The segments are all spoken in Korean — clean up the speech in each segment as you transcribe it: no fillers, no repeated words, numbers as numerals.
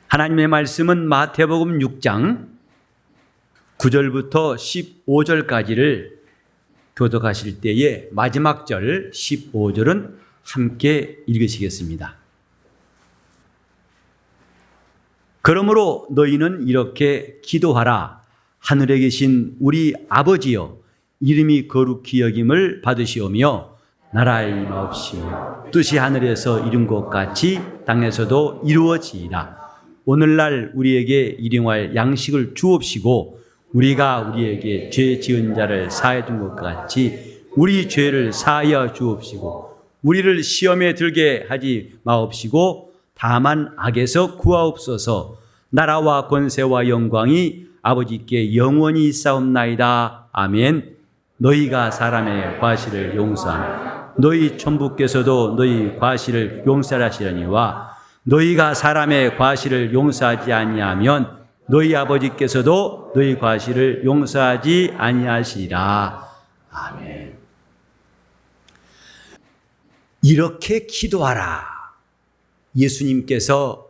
하나님의 말씀은 마태복음 6장 9절부터 15절까지를 교독하실 때에 마지막 절 15절은 함께 읽으시겠습니다. 그러므로 너희는 이렇게 기도하라. 하늘에 계신 우리 아버지여, 이름이 거룩히 여김을 받으시오며 나라의 임하옵시며 뜻이 하늘에서 이룬 것 같이 땅에서도 이루어지이다. 오늘날 우리에게 일용할 양식을 주옵시고 우리가 우리에게 죄 지은 자를 사하여 준 것 같이 우리 죄를 사하여 주옵시고 우리를 시험에 들게 하지 마옵시고 다만 악에서 구하옵소서. 나라와 권세와 영광이 아버지께 영원히 있사옵나이다. 아멘. 너희가 사람의 과실을 용서하며 너희 천부께서도 너희 과실을 용서하시려니와 너희가 사람의 과실을 용서하지 아니하면 너희 아버지께서도 너희 과실을 용서하지 아니하시리라. 아멘. 이렇게 기도하라. 예수님께서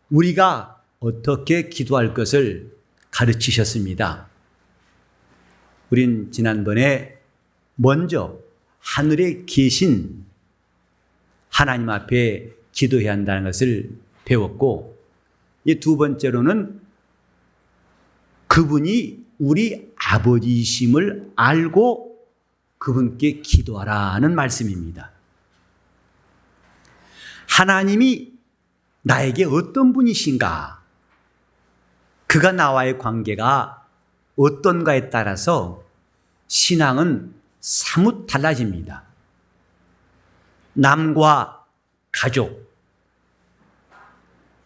우리가 어떻게 기도할 것을 가르치셨습니다. 우린 지난번에 먼저 하늘에 계신 하나님 앞에 기도해야 한다는 것을 배웠고, 이 두 번째로는 그분이 우리 아버지이심을 알고 그분께 기도하라는 말씀입니다. 하나님이 나에게 어떤 분이신가, 그가 나와의 관계가 어떤가에 따라서 신앙은 사뭇 달라집니다. 남과 가족,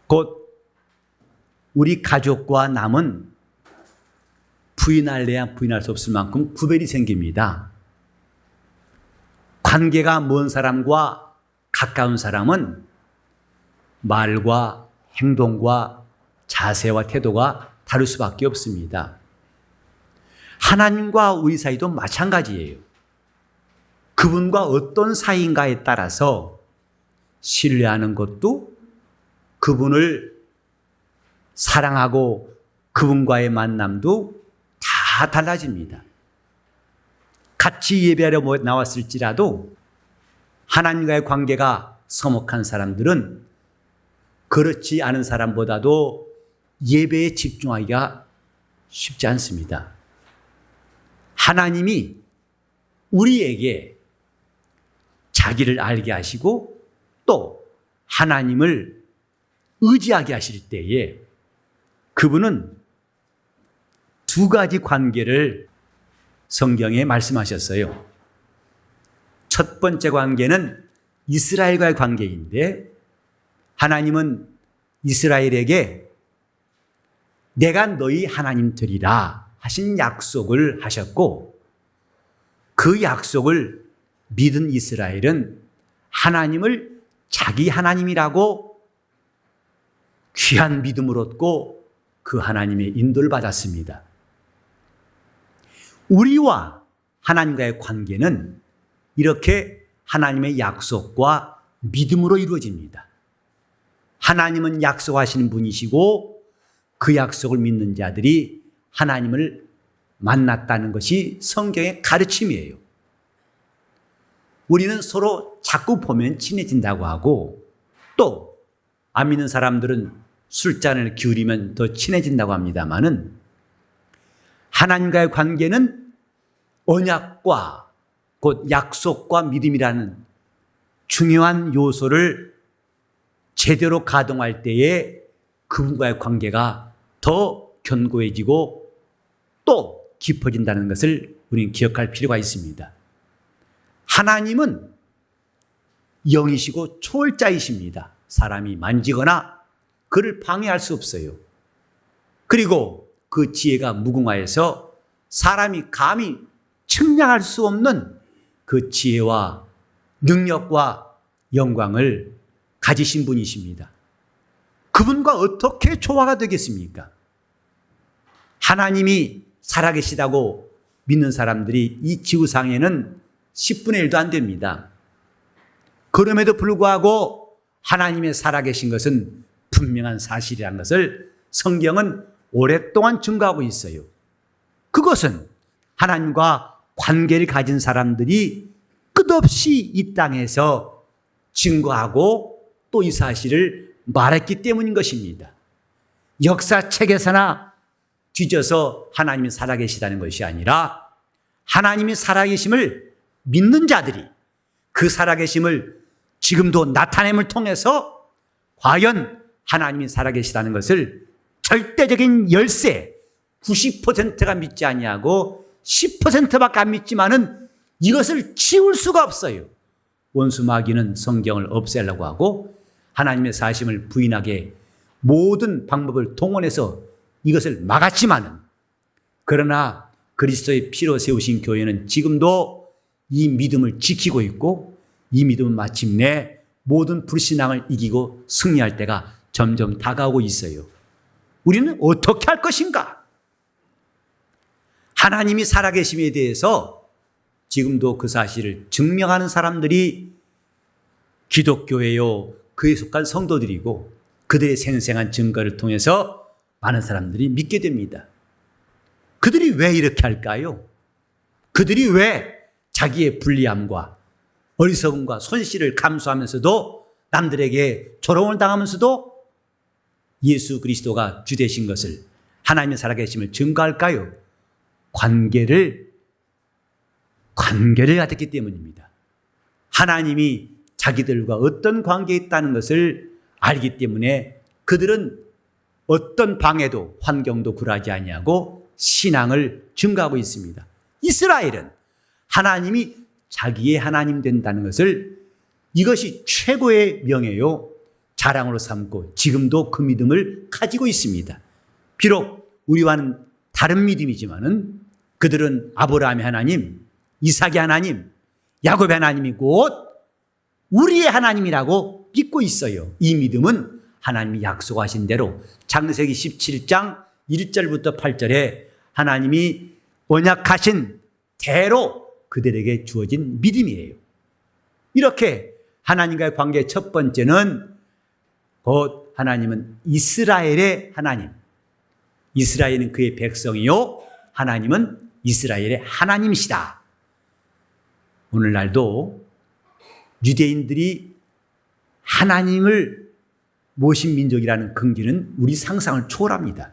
곧 우리 가족과 남은 부인할래야 부인할 수 없을 만큼 구별이 생깁니다. 관계가 먼 사람과 가까운 사람은 말과 행동과 자세와 태도가 다를 수밖에 없습니다. 하나님과 우리 사이도 마찬가지예요. 그분과 어떤 사이인가에 따라서 신뢰하는 것도, 그분을 사랑하고 그분과의 만남도 다 달라집니다. 같이 예배하러 나왔을지라도 하나님과의 관계가 서먹한 사람들은 그렇지 않은 사람보다도 예배에 집중하기가 쉽지 않습니다. 하나님이 우리에게 자기를 알게 하시고 또 하나님을 의지하게 하실 때에 그분은 두 가지 관계를 성경에 말씀하셨어요. 첫 번째 관계는 이스라엘과의 관계인데, 하나님은 이스라엘에게 내가 너희 하나님 되리라 하신 약속을 하셨고, 그 약속을 믿은 이스라엘은 하나님을 자기 하나님이라고 귀한 믿음을 얻고 그 하나님의 인도를 받았습니다. 우리와 하나님과의 관계는 이렇게 하나님의 약속과 믿음으로 이루어집니다. 하나님은 약속하시는 분이시고 그 약속을 믿는 자들이 하나님을 만났다는 것이 성경의 가르침이에요. 우리는 서로 자꾸 보면 친해진다고 하고, 또 안 믿는 사람들은 술잔을 기울이면 더 친해진다고 합니다마는, 하나님과의 관계는 언약과 곧 약속과 믿음이라는 중요한 요소를 제대로 가동할 때에 그분과의 관계가 더 견고해지고 또 깊어진다는 것을 우리는 기억할 필요가 있습니다. 하나님은 영이시고 초월자이십니다. 사람이 만지거나 그를 방해할 수 없어요. 그리고 그 지혜가 무궁하여서 사람이 감히 측량할 수 없는 그 지혜와 능력과 영광을 가지신 분이십니다. 그분과 어떻게 조화가 되겠습니까? 하나님이 살아계시다고 믿는 사람들이 이 지구상에는 10분의 1도 안 됩니다. 그럼에도 불구하고 하나님의 살아계신 것은 분명한 사실이라는 것을 성경은 오랫동안 증거하고 있어요. 그것은 하나님과 관계를 가진 사람들이 끝없이 이 땅에서 증거하고 또 이 사실을 말했기 때문인 것입니다. 역사책에서나 뒤져서 하나님이 살아계시다는 것이 아니라 하나님이 살아계심을 믿는 자들이 그 살아계심을 지금도 나타냄을 통해서 과연 하나님이 살아계시다는 것을 절대적인 열세 90%가 믿지 아니하고 10%밖에 안 믿지만은 이것을 지울 수가 없어요. 원수 마귀는 성경을 없애려고 하고 하나님의 사심을 부인하게 모든 방법을 동원해서 이것을 막았지만은 그러나 그리스도의 피로 세우신 교회는 지금도 이 믿음을 지키고 있고 이 믿음은 마침내 모든 불신앙을 이기고 승리할 때가 점점 다가오고 있어요. 우리는 어떻게 할 것인가? 하나님이 살아계심에 대해서 지금도 그 사실을 증명하는 사람들이 기독교예요. 그에 속한 성도들이고 그들의 생생한 증거를 통해서 많은 사람들이 믿게 됩니다. 그들이 왜 이렇게 할까요? 그들이 왜 자기의 불리함과 어리석음과 손실을 감수하면서도 남들에게 조롱을 당하면서도 예수 그리스도가 주 되신 것을 하나님의 살아계심을 증거할까요? 관계를 가졌기 때문입니다. 하나님이 자기들과 어떤 관계에 있다는 것을 알기 때문에 그들은 어떤 방해도 환경도 굴하지 아니하고 신앙을 증거하고 있습니다. 이스라엘은 하나님이 자기의 하나님 된다는 것을 이것이 최고의 명예요 자랑으로 삼고 지금도 그 믿음을 가지고 있습니다. 비록 우리와는 다른 믿음이지만은 그들은 아브라함의 하나님, 이삭의 하나님, 야곱의 하나님이 곧 우리의 하나님이라고 믿고 있어요. 이 믿음은 하나님이 약속하신 대로 창세기 17장 1절부터 8절에 하나님이 언약하신 대로 그들에게 주어진 믿음이에요. 이렇게 하나님과의 관계의 첫 번째는 곧 하나님은 이스라엘의 하나님, 이스라엘은 그의 백성이요 하나님은 이스라엘의 하나님이시다. 오늘날도 유대인들이 하나님을 모신 민족이라는 긍지는 우리 상상을 초월합니다.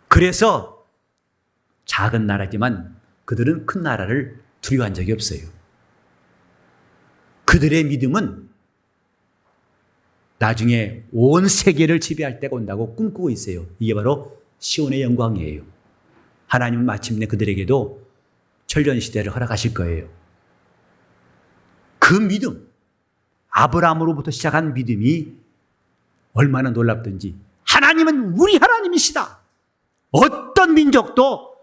그래서 작은 나라지만 그들은 큰 나라를 두려워한 적이 없어요. 그들의 믿음은 나중에 온 세계를 지배할 때가 온다고 꿈꾸고 있어요. 이게 바로 시온의 영광이에요. 하나님은 마침내 그들에게도 천년시대를 허락하실 거예요. 그 믿음, 아브라함으로부터 시작한 믿음이 얼마나 놀랍든지 하나님은 우리 하나님이시다. 어떤 민족도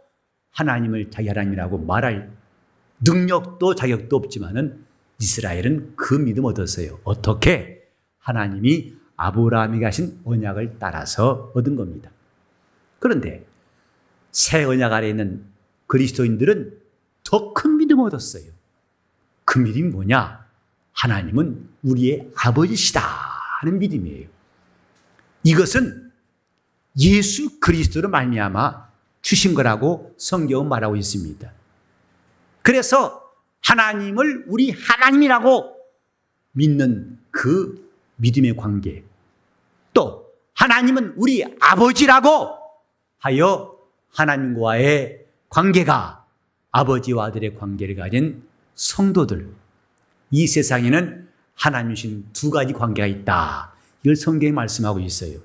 하나님을 자기 하나님이라고 말할 능력도 자격도 없지만은 이스라엘은 그 믿음 얻었어요. 어떻게? 하나님이 아브라함에게 하신 언약을 따라서 얻은 겁니다. 그런데 새 언약 아래 있는 그리스도인들은 더 큰 믿음을 얻었어요. 그 믿음이 뭐냐? 하나님은 우리의 아버지시다 하는 믿음이에요. 이것은 예수 그리스도로 말미암아 주신 거라고 성경은 말하고 있습니다. 그래서 하나님을 우리 하나님이라고 믿는 그 믿음의 관계, 또 하나님은 우리 아버지라고 하여 하나님과의 관계가 아버지와 아들의 관계를 가진 성도들, 이 세상에는 하나님이신 두 가지 관계가 있다. 이걸 성경이 말씀하고 있어요.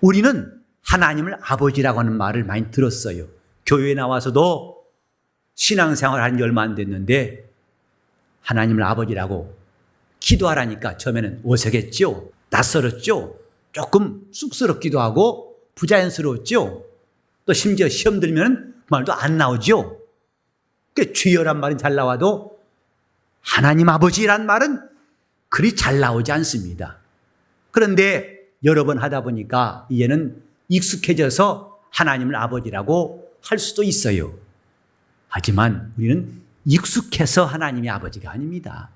우리는 하나님을 아버지라고 하는 말을 많이 들었어요. 교회에 나와서도 신앙생활을 한 지 얼마 안 됐는데 하나님을 아버지라고 기도하라니까 처음에는 어색했죠. 낯설었죠. 조금 쑥스럽기도 하고 부자연스러웠죠. 또 심지어 시험 들면 그 말도 안 나오죠. 주여란 말은 잘 나와도 하나님 아버지란 말은 그리 잘 나오지 않습니다. 그런데 여러 번 하다 보니까 이제는 익숙해져서 하나님을 아버지라고 할 수도 있어요. 하지만 우리는 익숙해서 하나님이 아버지가 아닙니다.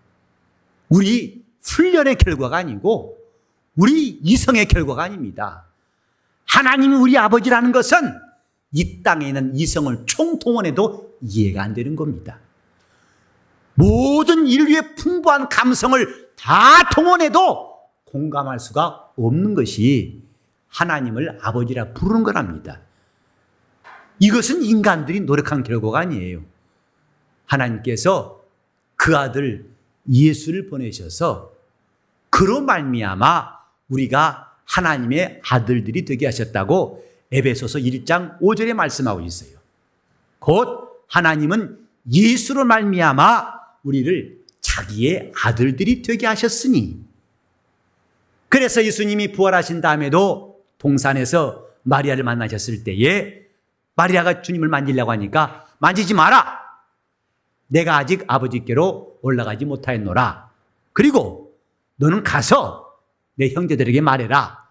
우리 훈련의 결과가 아니고 우리 이성의 결과가 아닙니다. 하나님이 우리 아버지라는 것은 이 땅에 있는 이성을 총동원해도 이해가 안 되는 겁니다. 모든 인류의 풍부한 감성을 다 동원해도 공감할 수가 없는 것이 하나님을 아버지라 부르는 거랍니다. 이것은 인간들이 노력한 결과가 아니에요. 하나님께서 그 아들 예수를 보내셔서 그로 말미암아 우리가 하나님의 아들들이 되게 하셨다고 에베소서 1장 5절에 말씀하고 있어요. 곧 하나님은 예수로 말미암아 우리를 자기의 아들들이 되게 하셨으니, 그래서 예수님이 부활하신 다음에도 동산에서 마리아를 만나셨을 때에 마리아가 주님을 만지려고 하니까 만지지 마라. 내가 아직 아버지께로 올라가지 못하였노라. 그리고 너는 가서 내 형제들에게 말해라.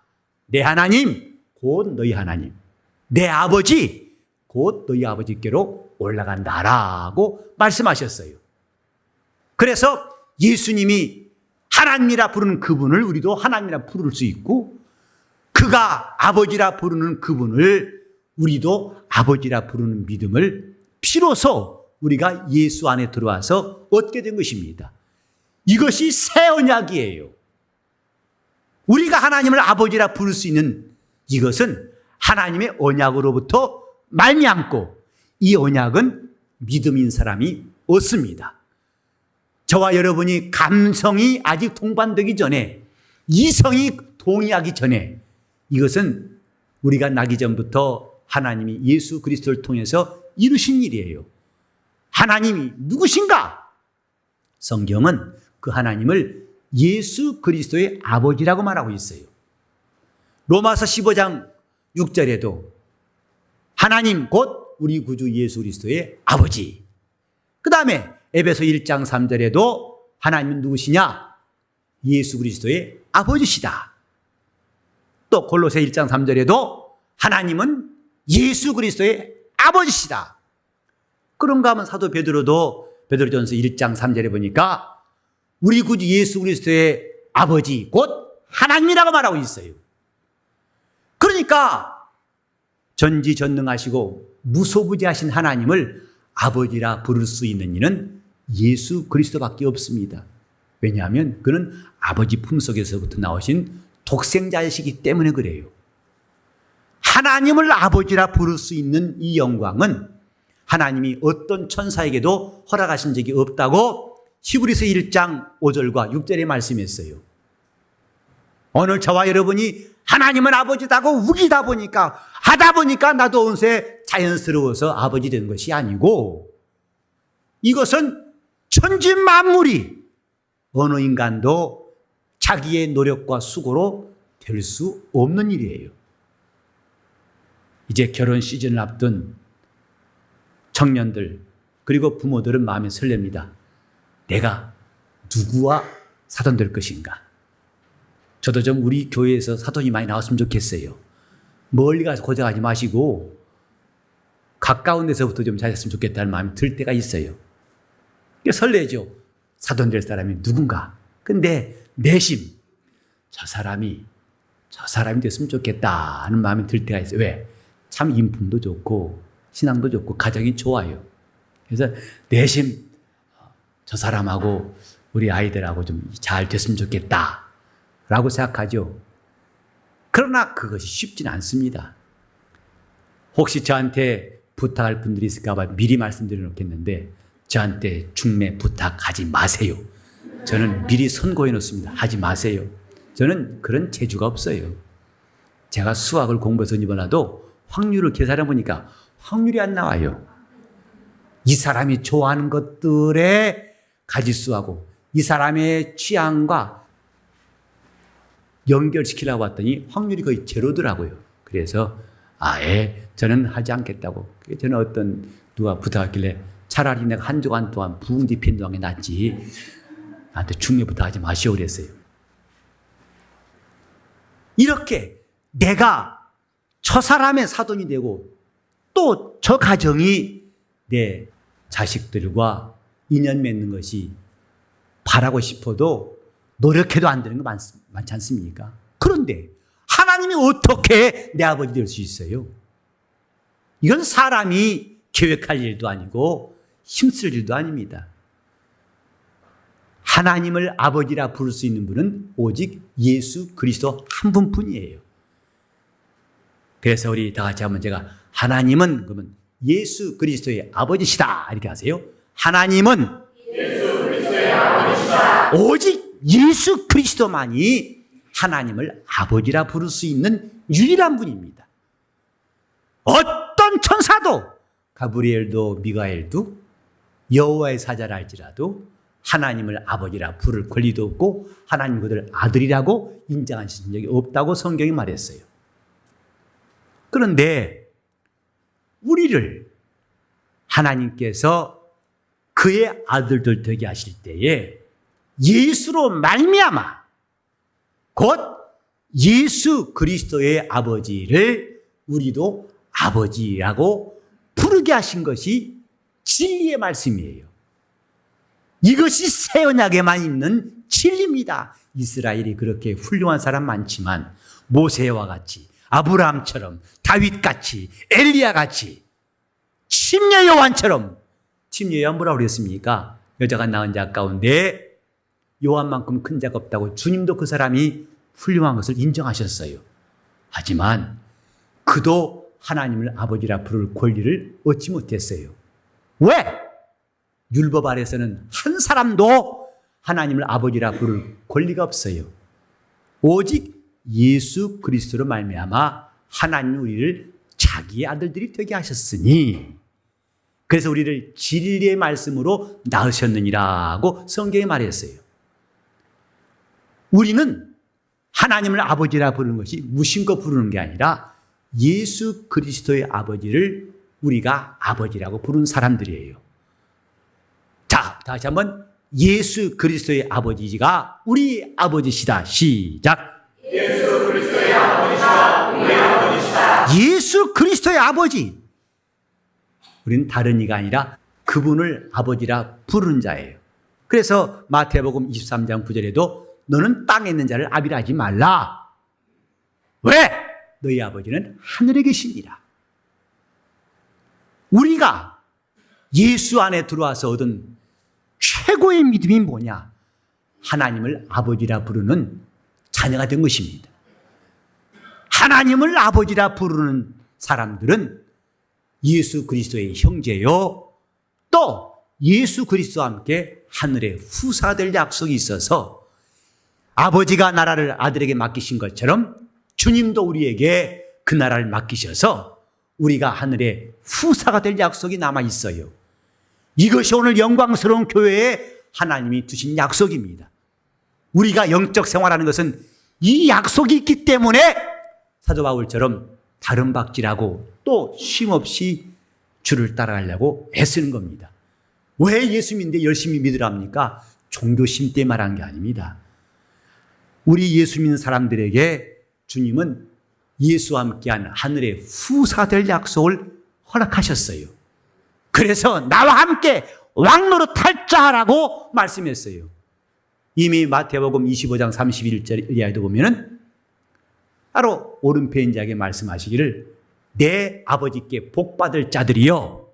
내 하나님 곧 너희 하나님, 내 아버지 곧 너희 아버지께로 올라간다라고 말씀하셨어요. 그래서 예수님이 하나님이라 부르는 그분을 우리도 하나님이라 부를 수 있고, 그가 아버지라 부르는 그분을 우리도 아버지라 부르는 믿음을 비로소 우리가 예수 안에 들어와서 얻게 된 것입니다. 이것이 새 언약이에요. 우리가 하나님을 아버지라 부를 수 있는 이것은 하나님의 언약으로부터 말미암고, 이 언약은 믿음인 사람이 얻습니다. 저와 여러분이 감성이 아직 동반되기 전에, 이성이 동의하기 전에, 이것은 우리가 나기 전부터 하나님이 예수 그리스도를 통해서 이루신 일이에요. 하나님이 누구신가? 성경은 그 하나님을 예수 그리스도의 아버지라고 말하고 있어요. 로마서 15장 6절에도 하나님 곧 우리 구주 예수 그리스도의 아버지. 그 다음에 에베소 1장 3절에도 하나님은 누구시냐? 예수 그리스도의 아버지시다. 또 골로새 1장 3절에도 하나님은 예수 그리스도의 아버지시다. 그런가 하면 사도 베드로도 베드로전서 1장 3절에 보니까 우리 구주 예수 그리스도의 아버지 곧 하나님이라고 말하고 있어요. 그러니까 전지전능하시고 무소부지하신 하나님을 아버지라 부를 수 있는 이는 예수 그리스도밖에 없습니다. 왜냐하면 그는 아버지 품속에서부터 나오신 독생자이시기 때문에 그래요. 하나님을 아버지라 부를 수 있는 이 영광은 하나님이 어떤 천사에게도 허락하신 적이 없다고 히브리서 1장 5절과 6절에 말씀했어요. 오늘 저와 여러분이 하나님은 아버지다고 우기다 보니까, 하다 보니까 나도 어느새 자연스러워서 아버지 되는 것이 아니고, 이것은 천지 만물이 어느 인간도 자기의 노력과 수고로 될 수 없는 일이에요. 이제 결혼 시즌을 앞둔 청년들 그리고 부모들은 마음이 설렙니다. 내가 누구와 사돈 될 것인가? 저도 좀 우리 교회에서 사돈이 많이 나왔으면 좋겠어요. 멀리 가서 고생하지 마시고 가까운 데서부터 좀 잘했으면 좋겠다는 마음이 들 때가 있어요. 설레죠. 사돈 될 사람이 누군가. 근데 내심 저 사람이 됐으면 좋겠다 하는 마음이 들 때가 있어요. 왜? 참 인품도 좋고 신앙도 좋고 가정이 좋아요. 그래서 내심 저 사람하고 우리 아이들하고 좀 잘 됐으면 좋겠다 라고 생각하죠. 그러나 그것이 쉽지는 않습니다. 혹시 저한테 부탁할 분들이 있을까 봐 미리 말씀드려 놓겠는데, 저한테 중매 부탁하지 마세요. 저는 미리 선고해 놓습니다. 하지 마세요. 저는 그런 재주가 없어요. 제가 수학을 공부해서 이번에도 확률을 계산해 보니까 확률이 안 나와요. 이 사람이 좋아하는 것들에 가짓수하고 이 사람의 취향과 연결시키려고 봤더니 확률이 거의 제로더라고요. 그래서 아예 저는 하지 않겠다고. 저는 어떤 누가 부탁하길래 차라리 내가 한 주간 동안 부흥 편도한 게 낫지 나한테 중매 부탁하지 마시오 그랬어요. 이렇게 내가 저 사람의 사돈이 되고 또 저 가정이 내 자식들과 인연 맺는 것이 바라고 싶어도 노력해도 안 되는 거 많지 않습니까? 그런데 하나님이 어떻게 내 아버지 될 수 있어요? 이건 사람이 계획할 일도 아니고 힘쓸 일도 아닙니다. 하나님을 아버지라 부를 수 있는 분은 오직 예수 그리스도 한 분뿐이에요. 그래서 우리 다 같이 한번 제가 하나님은 그러면 예수 그리스도의 아버지시다 이렇게 하세요. 하나님은 예수 그리스도의 아버지시다. 오직 예수 그리스도만이 하나님을 아버지라 부를 수 있는 유일한 분입니다. 어떤 천사도 가브리엘도 미가엘도 여호와의 사자라 할지라도 하나님을 아버지라 부를 권리도 없고 하나님 그들 아들이라고 인정하신 적이 없다고 성경이 말했어요. 그런데 우리를 하나님께서 그의 아들들 되게 하실 때에 예수로 말미암아 곧 예수 그리스도의 아버지를 우리도 아버지라고 부르게 하신 것이 진리의 말씀이에요. 이것이 새 언약에만 있는 진리입니다. 이스라엘이 그렇게 훌륭한 사람 많지만 모세와 같이 아브라함처럼 다윗같이 엘리야같이 침례 요한처럼 침례 요한 뭐라고 그랬습니까? 여자가 낳은 자 가운데 요한만큼 큰 자가 없다고 주님도 그 사람이 훌륭한 것을 인정하셨어요. 하지만 그도 하나님을 아버지라 부를 권리를 얻지 못했어요. 왜? 율법 아래서는 한 사람도 하나님을 아버지라 부를 권리가 없어요. 오직 예수 그리스도로 말미암아 하나님 우리를 자기의 아들들이 되게 하셨으니 그래서 우리를 진리의 말씀으로 낳으셨느니라고 성경에 말했어요. 우리는 하나님을 아버지라 부르는 것이 무심코 부르는 게 아니라 예수 그리스도의 아버지를 우리가 아버지라고 부르는 사람들이에요. 자, 다시 한번 예수 그리스도의 아버지가 우리 아버지시다. 시작. 예수 그리스도의 아버지시다. 우리 아버지시다. 예수 그리스도의 아버지. 우리는 다른 이가 아니라 그분을 아버지라 부르는 자예요. 그래서 마태복음 23장 9절에도 너는 땅에 있는 자를 아비라 하지 말라. 왜? 너희 아버지는 하늘에 계십니다. 우리가 예수 안에 들어와서 얻은 최고의 믿음이 뭐냐? 하나님을 아버지라 부르는 자녀가 된 것입니다. 하나님을 아버지라 부르는 사람들은 예수 그리스도의 형제요, 또 예수 그리스도와 함께 하늘의 후사가 될 약속이 있어서 아버지가 나라를 아들에게 맡기신 것처럼 주님도 우리에게 그 나라를 맡기셔서 우리가 하늘의 후사가 될 약속이 남아 있어요. 이것이 오늘 영광스러운 교회에 하나님이 두신 약속입니다. 우리가 영적 생활하는 것은 이 약속이 있기 때문에 사도 바울처럼 다른 박질하고 또 쉼없이 주를 따라가려고 애쓰는 겁니다. 왜 예수 믿는데 열심히 믿으랍니까? 종교심 때문에 말한 게 아닙니다. 우리 예수 믿는 사람들에게 주님은 예수와 함께한 하늘의 후사 될 약속을 허락하셨어요. 그래서 나와 함께 왕노릇할 자라고 말씀했어요. 이미 마태복음 25장 31절 이하에도 보면은 바로 오른편인 자에게 말씀하시기를 내 아버지께 복받을 자들이여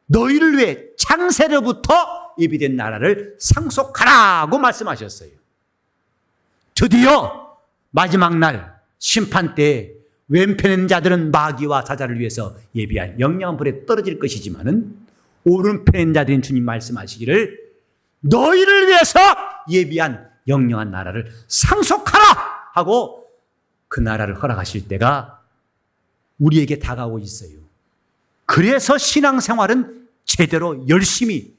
너희를 위해 창세로부터 예비된 나라를 상속하라고 말씀하셨어요. 드디어 마지막 날 심판 때 왼편인 자들은 마귀와 사자를 위해서 예비한 영영한 불에 떨어질 것이지만은 오른편인 자들인 주님 말씀하시기를 너희를 위해서 예비한 영영한 나라를 상속하라 하고 그 나라를 허락하실 때가 우리에게 다가오고 있어요. 그래서 신앙생활은 제대로 열심히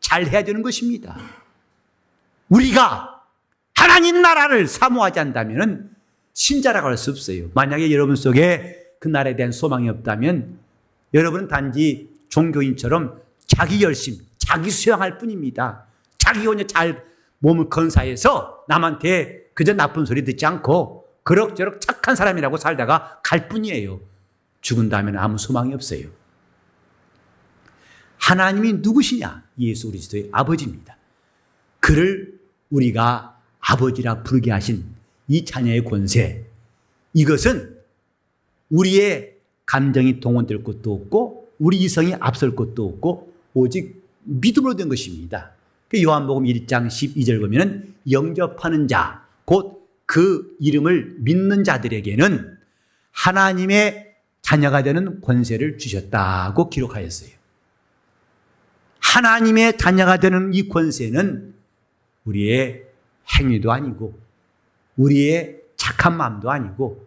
잘 해야 되는 것입니다. 우리가 하나님 나라를 사모하지 않다면 신자라고 할 수 없어요. 만약에 여러분 속에 그 나라에 대한 소망이 없다면 여러분은 단지 종교인처럼 자기 열심, 자기 수양할 뿐입니다. 자기 혼자 잘 몸을 건사해서 남한테 그저 나쁜 소리 듣지 않고 그럭저럭 착한 사람이라고 살다가 갈 뿐이에요. 죽은 다음에는 아무 소망이 없어요. 하나님이 누구시냐? 예수 그리스도의 아버지입니다. 그를 우리가 아버지라 부르게 하신 이 자녀의 권세, 이것은 우리의 감정이 동원될 것도 없고 우리 이성이 앞설 것도 없고 오직 믿음으로 된 것입니다. 요한복음 1장 12절 보면은 영접하는 자, 곧 그 이름을 믿는 자들에게는 하나님의 자녀가 되는 권세를 주셨다고 기록하였어요. 하나님의 자녀가 되는 이 권세는 우리의 행위도 아니고 우리의 착한 마음도 아니고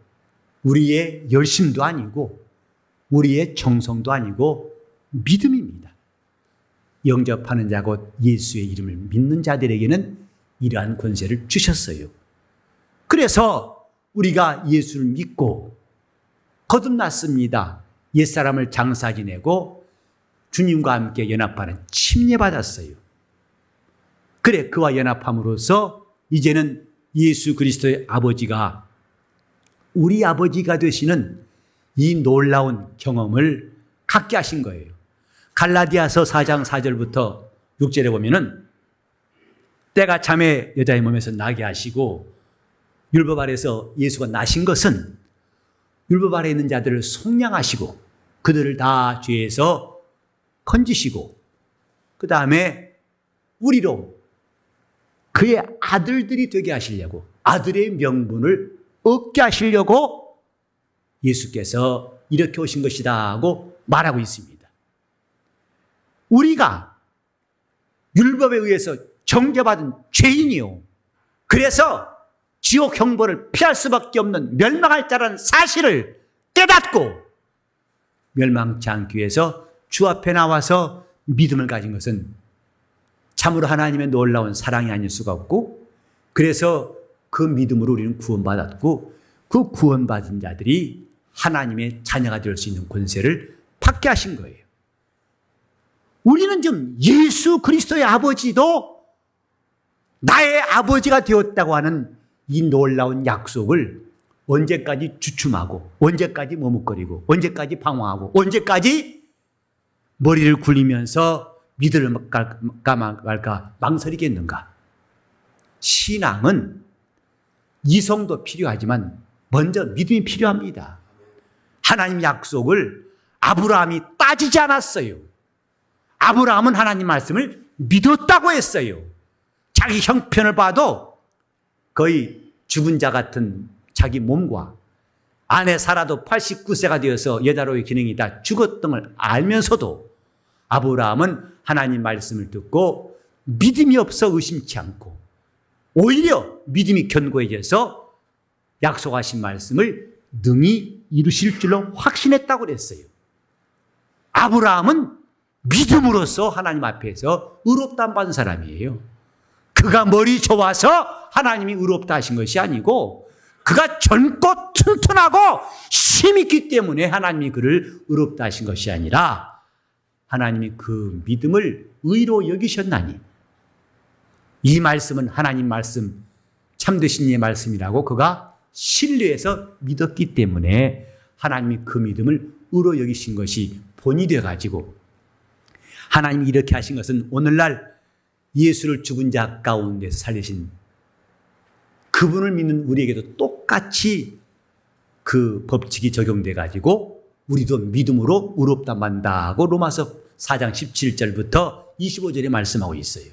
우리의 열심도 아니고 우리의 정성도 아니고 믿음입니다. 영접하는 자 곧 예수의 이름을 믿는 자들에게는 이러한 권세를 주셨어요. 그래서 우리가 예수를 믿고 거듭났습니다. 옛사람을 장사 지내고 주님과 함께 연합하는 침례받았어요. 그래, 그와 연합함으로써 이제는 예수 그리스도의 아버지가 우리 아버지가 되시는 이 놀라운 경험을 갖게 하신 거예요. 갈라디아서 4장 4절부터 6절에 보면은 때가 참에 여자의 몸에서 나게 하시고 율법 아래에서 예수가 나신 것은 율법 아래에 있는 자들을 속량하시고 그들을 다 죄에서 건지시고 그 다음에 우리로 그의 아들들이 되게 하시려고 아들의 명분을 얻게 하시려고 예수께서 이렇게 오신 것이다 하고 말하고 있습니다. 우리가 율법에 의해서 정죄받은 죄인이요. 그래서 지옥 형벌을 피할 수밖에 없는 멸망할 자라는 사실을 깨닫고 멸망치 않기 위해서 주 앞에 나와서 믿음을 가진 것은 참으로 하나님의 놀라운 사랑이 아닐 수가 없고 그래서 그 믿음으로 우리는 구원받았고 그 구원받은 자들이 하나님의 자녀가 될 수 있는 권세를 받게 하신 거예요. 우리는 좀 예수 그리스도의 아버지도 나의 아버지가 되었다고 하는 이 놀라운 약속을 언제까지 주춤하고 언제까지 머뭇거리고 언제까지 방황하고 언제까지 머리를 굴리면서 믿을까 말까 망설이겠는가? 신앙은 이성도 필요하지만 먼저 믿음이 필요합니다. 하나님 약속을 아브라함이 따지지 않았어요. 아브라함은 하나님 말씀을 믿었다고 했어요. 자기 형편을 봐도 거의 죽은 자 같은 자기 몸과 아내 사라도 89세가 되어서 여자로의 기능이 다 죽었던 걸 알면서도 아브라함은 하나님 말씀을 듣고 믿음이 없어 의심치 않고 오히려 믿음이 견고해져서 약속하신 말씀을 능히 이루실 줄로 확신했다고 그랬어요. 아브라함은 믿음으로써 하나님 앞에서 의롭다 받은 사람이에요. 그가 머리 좋아서 하나님이 의롭다 하신 것이 아니고 그가 젊고 튼튼하고 힘이 있기 때문에 하나님이 그를 의롭다 하신 것이 아니라 하나님이 그 믿음을 의로 여기셨나니 이 말씀은 하나님 말씀 참되신 이의 말씀이라고 그가 신뢰해서 믿었기 때문에 하나님이 그 믿음을 의로 여기신 것이 본이 되어가지고 하나님이 이렇게 하신 것은 오늘날 예수를 죽은 자 가운데서 살리신 그분을 믿는 우리에게도 똑같이 그 법칙이 적용돼 가지고 우리도 믿음으로 의롭다 만다고 로마서 4장 17절부터 25절에 말씀하고 있어요.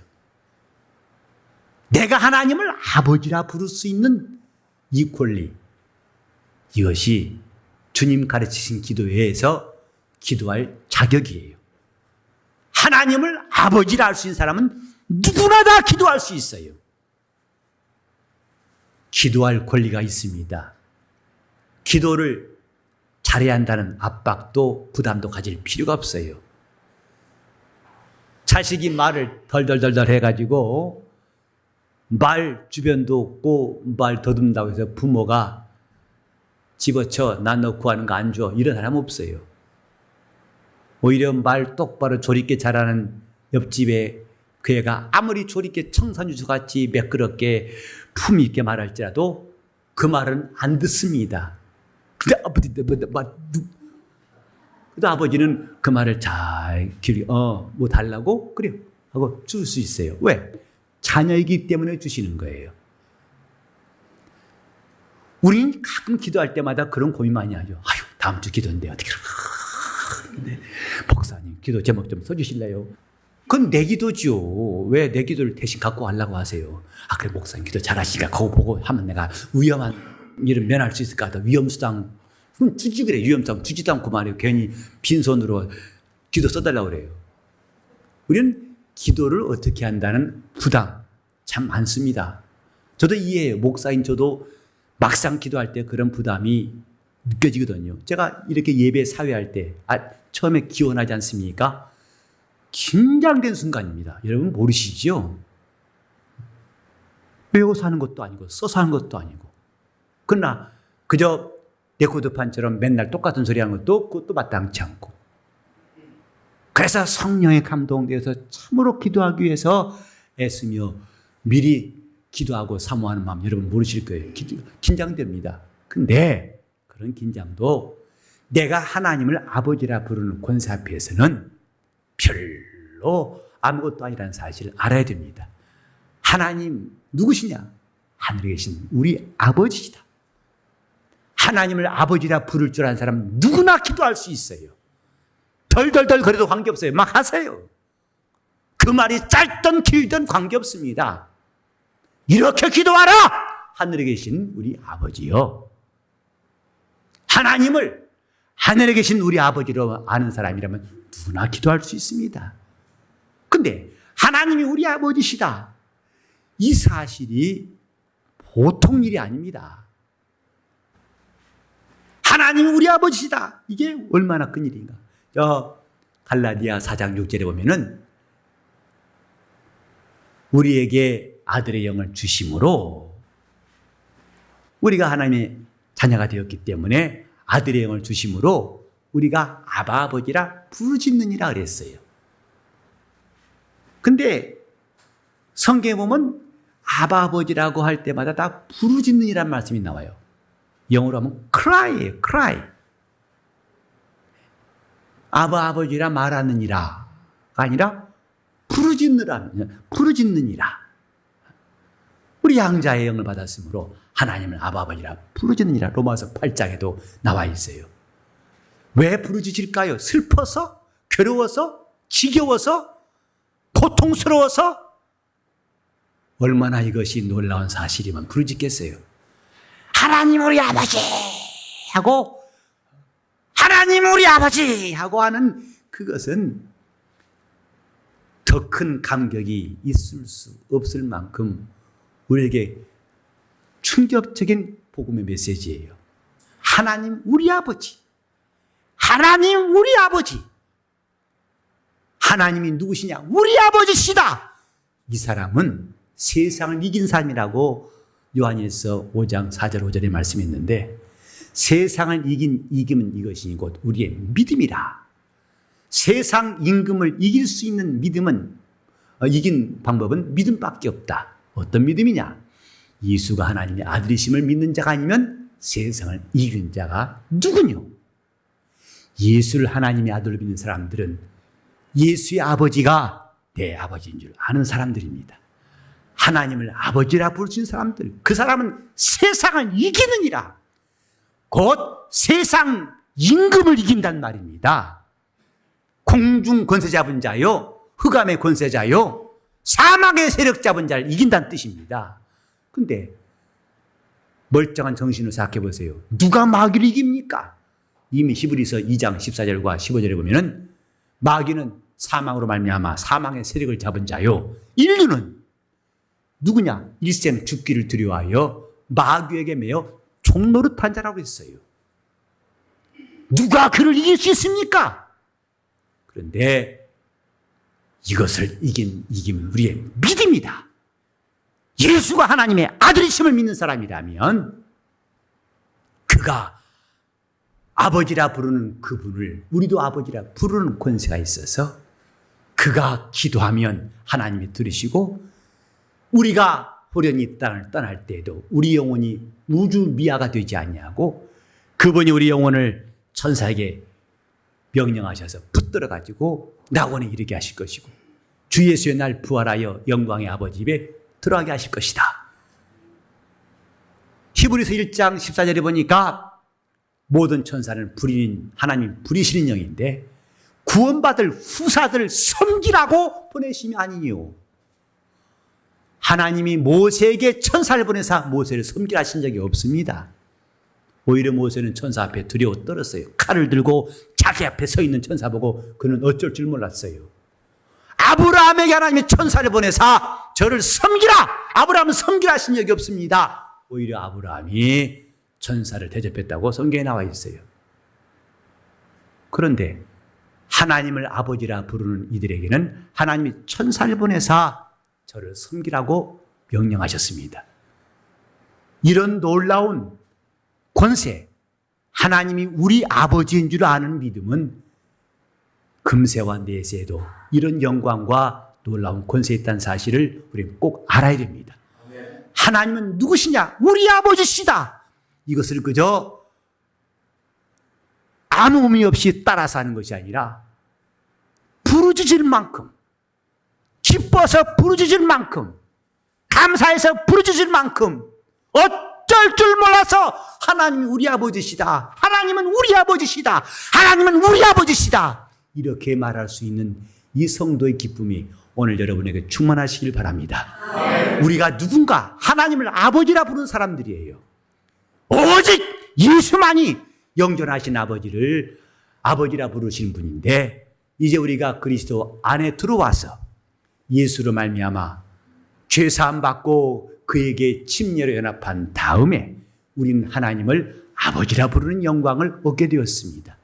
내가 하나님을 아버지라 부를 수 있는 이 권리, 이것이 주님 가르치신 기도회에서 기도할 자격이에요. 하나님을 아버지라 할 수 있는 사람은 누구나 다 기도할 수 있어요. 기도할 권리가 있습니다. 기도를 잘해야 한다는 압박도 부담도 가질 필요가 없어요. 자식이 말을 덜덜덜덜 해가지고 말 주변도 없고 말 더듬다고 해서 부모가 집어쳐 나 넣고 하는 거 안 줘. 이런 사람 없어요. 오히려 말 똑바로 조리게 잘하는 옆집에 그 애가 아무리 조리게 청산유수같이 매끄럽게 품위 있게 말할지라도 그 말은 안 듣습니다. 근데 아버지는 그 말을 잘 뭐 달라고? 그래요. 하고 줄 수 있어요. 왜? 자녀이기 때문에 주시는 거예요. 우린 가끔 기도할 때마다 그런 고민 많이 하죠. 아유, 다음 주 기도인데 어떻게 근데 목사님 기도 제목 좀 써주실래요? 그건 내 기도죠. 왜 내 기도를 대신 갖고 가려고 하세요? 아, 그래 목사님 기도 잘하시니까 그거 보고 하면 내가 위험한 일을 면할 수 있을 것 같아. 위험수당 그럼 주지 그래. 위험수당 주지도 않고 말이에요. 괜히 빈손으로 기도 써달라고 그래요. 우리는 기도를 어떻게 한다는 부담 참 많습니다. 저도 이해해요. 목사인 저도 막상 기도할 때 그런 부담이 느껴지거든요. 제가 이렇게 예배 사회할 때 처음에 기원하지 않습니까? 긴장된 순간입니다. 여러분 모르시죠? 외워서 하는 것도 아니고 써서 하는 것도 아니고 그러나 그저 레코드판처럼 맨날 똑같은 소리 하는 것도 그것도 마땅치 않고 그래서 성령의 감동되어서 참으로 기도하기 위해서 애쓰며 미리 기도하고 사모하는 마음 여러분 모르실 거예요. 긴장됩니다. 근데 그런 긴장도 내가 하나님을 아버지라 부르는 권세 앞에서는 별로 아무것도 아니라는 사실을 알아야 됩니다. 하나님 누구시냐? 하늘에 계신 우리 아버지시다. 하나님을 아버지라 부를 줄 아는 사람 누구나 기도할 수 있어요. 덜덜덜 거려도 관계없어요. 막 하세요. 그 말이 짧든 길든 관계없습니다. 이렇게 기도하라! 하늘에 계신 우리 아버지요. 하나님을 하늘에 계신 우리 아버지로 아는 사람이라면 누구나 기도할 수 있습니다. 근데 하나님이 우리 아버지시다. 이 사실이 보통 일이 아닙니다. 하나님이 우리 아버지시다. 이게 얼마나 큰 일인가. 갈라디아 4장 6절에 보면은 우리에게 아들의 영을 주심으로 우리가 하나님의 자녀가 되었기 때문에 아들의 영을 주심으로 우리가 아바 아버지라 부르짖느니라 그랬어요. 근데 성경에 보면 아바 아버지라고 할 때마다 다 부르짖느니라는 말씀이 나와요. 영어로 하면 cry예요. cry. 아바 아버지라 말하느니라가 아니라 부르짖느니라. 우리 양자의 영을 받았으므로 하나님을 아바 아버지라 부르짖느니라. 로마서 8장에도 나와 있어요. 왜 부르짖을까요? 슬퍼서? 괴로워서? 지겨워서? 고통스러워서? 얼마나 이것이 놀라운 사실이면 부르짖겠어요. 하나님 우리 아버지 하고 하나님 우리 아버지 하고 하는 그것은 더 큰 감격이 있을 수 없을 만큼 우리에게 충격적인 복음의 메시지예요. 하나님 우리 아버지. 하나님 우리 아버지. 하나님이 누구시냐? 우리 아버지시다. 이 사람은 세상을 이긴 사람이라고 요한일서 5장 4절 5절에 말씀이 있는데 세상을 이기면 이것이 곧 우리의 믿음이라. 세상 임금을 이길 수 있는 믿음은 이긴 방법은 믿음밖에 없다. 어떤 믿음이냐? 예수가 하나님의 아들이심을 믿는 자가 아니면 세상을 이긴 자가 누구뇨? 예수를 하나님의 아들로 믿는 사람들은 예수의 아버지가 내 아버지인 줄 아는 사람들입니다. 하나님을 아버지라 부르신 사람들, 그 사람은 세상을 이기느니라. 곧 세상 임금을 이긴단 말입니다. 공중 권세 잡은 자요, 흑암의 권세자요, 사막의 세력 잡은 자를 이긴다는 뜻입니다. 근데 멀쩡한 정신으로 생각해 보세요. 누가 마귀를 이깁니까? 이미 히브리서 2장 14절과 15절에 보면은 마귀는 사망으로 말미암아 사망의 세력을 잡은 자요. 인류는 누구냐? 일생 죽기를 두려워하여 마귀에게 매여 종노릇한 자라고 했어요. 누가 그를 이길 수 있습니까? 그런데 이것을 이기면 우리의 믿음이다. 예수가 하나님의 아들이심을 믿는 사람이라면 그가 아버지라 부르는 그분을 우리도 아버지라 부르는 권세가 있어서 그가 기도하면 하나님이 들으시고 우리가 호련히 이 땅을 떠날 때에도 우리 영혼이 우주 미아가 되지 않냐고 그분이 우리 영혼을 천사에게 명령하셔서 붙들어 가지고 낙원에 이르게 하실 것이고 주 예수의 날 부활하여 영광의 아버지 입에 들어가게 하실 것이다. 히브리서 1장 14절에 보니까 모든 천사는 하나님 부리시는 영인데 구원받을 후사들 섬기라고 보내심이 아니니요. 하나님이 모세에게 천사를 보내사 모세를 섬기라 하신 적이 없습니다. 오히려 모세는 천사 앞에 두려워 떨었어요. 칼을 들고 자기 앞에 서 있는 천사 보고 그는 어쩔 줄 몰랐어요. 아브라함에게 하나님이 천사를 보내사 저를 섬기라! 아브라함은 섬기라 하신 적이 없습니다. 오히려 아브라함이 천사를 대접했다고 성경에 나와 있어요. 그런데 하나님을 아버지라 부르는 이들에게는 하나님이 천사를 보내사 저를 섬기라고 명령하셨습니다. 이런 놀라운 권세, 하나님이 우리 아버지인 줄 아는 믿음은 금세와 내세에도 이런 영광과 놀라운 권세에 있다는 사실을 우리는 꼭 알아야 됩니다. 하나님은 누구시냐? 우리 아버지시다. 이것을 그저 아무 의미 없이 따라서 하는 것이 아니라 부르짖을 만큼, 기뻐서 부르짖을 만큼, 감사해서 부르짖을 만큼, 어쩔 줄 몰라서 하나님이 우리 아버지시다. 하나님은 우리 아버지시다. 하나님은 우리 아버지시다. 이렇게 말할 수 있는 이 성도의 기쁨이 오늘 여러분에게 충만하시길 바랍니다. 우리가 누군가 하나님을 아버지라 부르는 사람들이에요. 오직 예수만이 영존하신 아버지를 아버지라 부르시는 분인데 이제 우리가 그리스도 안에 들어와서 예수로 말미암아 죄사함 받고 그에게 침례로 연합한 다음에 우리는 하나님을 아버지라 부르는 영광을 얻게 되었습니다.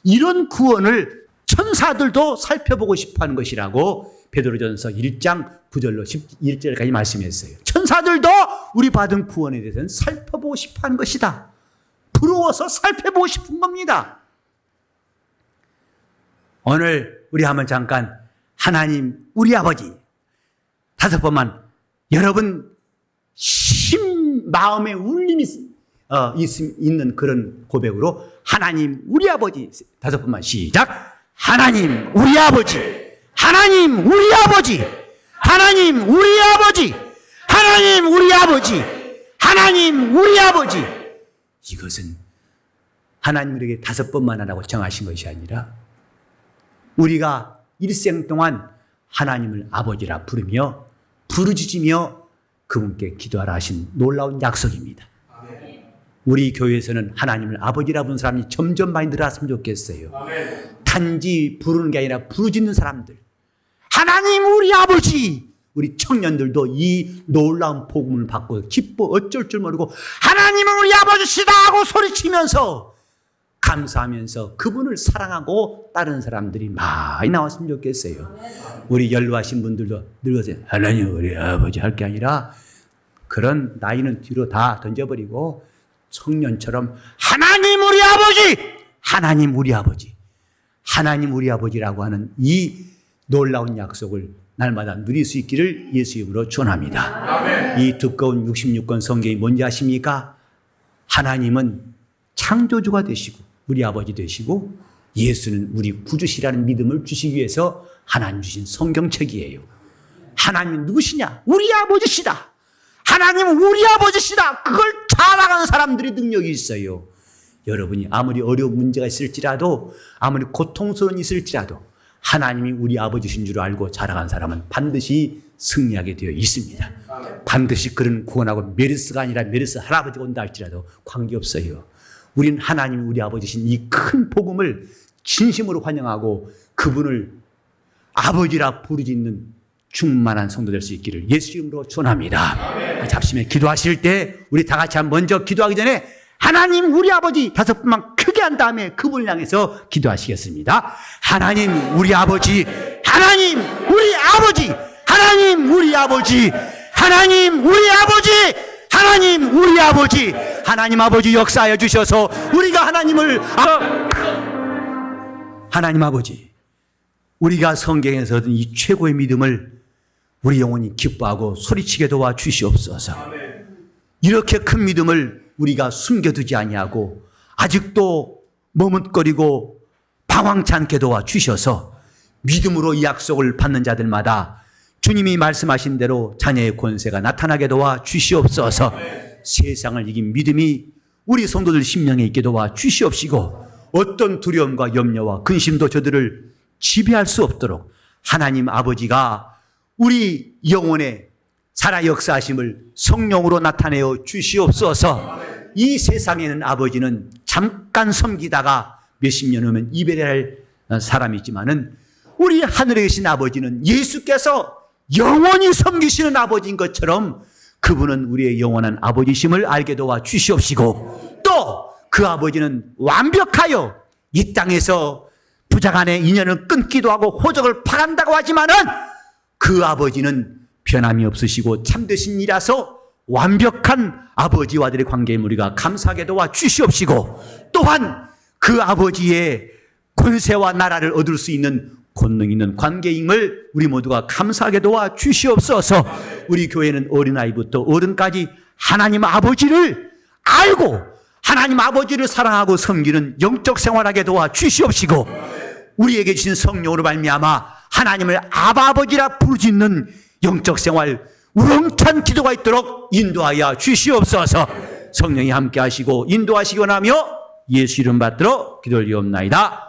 이런 구원을 천사들도 살펴보고 싶어하는 것이라고 베드로전서 1장 9절로 11절까지 말씀했어요. 천사들도 우리 받은 구원에 대해서는 살펴보고 싶어하는 것이다. 부러워서 살펴보고 싶은 겁니다. 오늘 우리 한번 잠깐 하나님 우리 아버지 5번만 여러분 마음에 울림이 있는 그런 고백으로 하나님 우리 아버지 5번만 시작. 하나님 우리 아버지, 하나님 우리 아버지, 하나님 우리 아버지, 하나님 우리 아버지, 하나님 우리 아버지. 이것은 하나님에게 5번만 하라고 정하신 것이 아니라 우리가 일생 동안 하나님을 아버지라 부르며 부르짖으며 그분께 기도하라 하신 놀라운 약속입니다. 우리 교회에서는 하나님을 아버지라 부르는 사람이 점점 많이 늘어났으면 좋겠어요. 단지 부르는 게 아니라 부르짖는 사람들. 하나님 우리 아버지. 우리 청년들도 이 놀라운 복음을 받고 기뻐 어쩔 줄 모르고 하나님은 우리 아버지시다 하고 소리치면서 감사하면서 그분을 사랑하고 따르는 사람들이 많이 나왔으면 좋겠어요. 우리 연로하신 분들도 늙어서 하나님 우리 아버지 할 게 아니라 그런 나이는 뒤로 다 던져버리고 청년처럼 하나님 우리 아버지, 하나님 우리 아버지, 하나님 우리 아버지라고 하는 이 놀라운 약속을 날마다 누릴 수 있기를 예수 이름으로 축원합니다. 이 두꺼운 66권 성경이 뭔지 아십니까? 하나님은 창조주가 되시고 우리 아버지 되시고 예수는 우리 구주시라는 믿음을 주시기 위해서 하나님 주신 성경책이에요. 하나님은 누구시냐? 우리 아버지시다. 하나님은 우리 아버지시다. 그걸 잘 알아가는 사람들이 능력이 있어요. 여러분이 아무리 어려운 문제가 있을지라도 아무리 고통스러운 있을지라도 하나님이 우리 아버지신 줄 알고 자라간 사람은 반드시 승리하게 되어 있습니다. 반드시 그런 구원하고 메르스가 아니라 메르스 할아버지가 온다 할지라도 관계없어요. 우리는 하나님이 우리 아버지신 이 큰 복음을 진심으로 환영하고 그분을 아버지라 부르짖는 충만한 성도 될 수 있기를 예수 이름으로 축원합니다. 잡심에 기도하실 때 우리 다 같이 먼저 기도하기 전에 하나님 우리 아버지 5번만 크게 한 다음에 그분을 향해서 기도하시겠습니다. 하나님 우리 아버지, 하나님 우리 아버지, 하나님 우리 아버지, 하나님 우리 아버지, 하나님 우리 아버지, 하나님 아버지 역사하여 주셔서 우리가 하나님을 하나님 아버지, 우리가 성경에서 얻은 이 최고의 믿음을 우리 영혼이 기뻐하고 소리치게 도와 주시옵소서. 이렇게 큰 믿음을 우리가 숨겨두지 아니하고 아직도 머뭇거리고 방황치 않게 도와 주셔서 믿음으로 이 약속을 받는 자들마다 주님이 말씀하신 대로 자녀의 권세가 나타나게 도와 주시옵소서. 세상을 이긴 믿음이 우리 성도들 심령에 있게 도와 주시옵시고 어떤 두려움과 염려와 근심도 저들을 지배할 수 없도록 하나님 아버지가 우리 영혼의 살아 역사하심을 성령으로 나타내어 주시옵소서. 이 세상에는 아버지는 잠깐 섬기다가 몇십 년 후면 이별할 사람이지만은 우리 하늘에 계신 아버지는 예수께서 영원히 섬기시는 아버지인 것처럼 그분은 우리의 영원한 아버지심을 알게 도와 주시옵시고 또 그 아버지는 완벽하여 이 땅에서 부자 간의 인연을 끊기도 하고 호적을 파간다고 하지만은 그 아버지는 변함이 없으시고 참되신 이라서 완벽한 아버지와 아들의 관계에 우리가 감사하게 도와 주시옵시고 또한 그 아버지의 권세와 나라를 얻을 수 있는 권능 있는 관계임을 우리 모두가 감사하게 도와 주시옵소서. 우리 교회는 어린아이부터 어른까지 하나님 아버지를 알고 하나님 아버지를 사랑하고 섬기는 영적 생활하게 도와 주시옵시고 우리에게 주신 성령으로 말미암아 하나님을 아버지라 부르짖는 영적 생활 우렁찬 기도가 있도록 인도하여 주시옵소서. 성령이 함께 하시고 인도하시기 원하며 예수 이름 받들어 기도를 이옵나이다.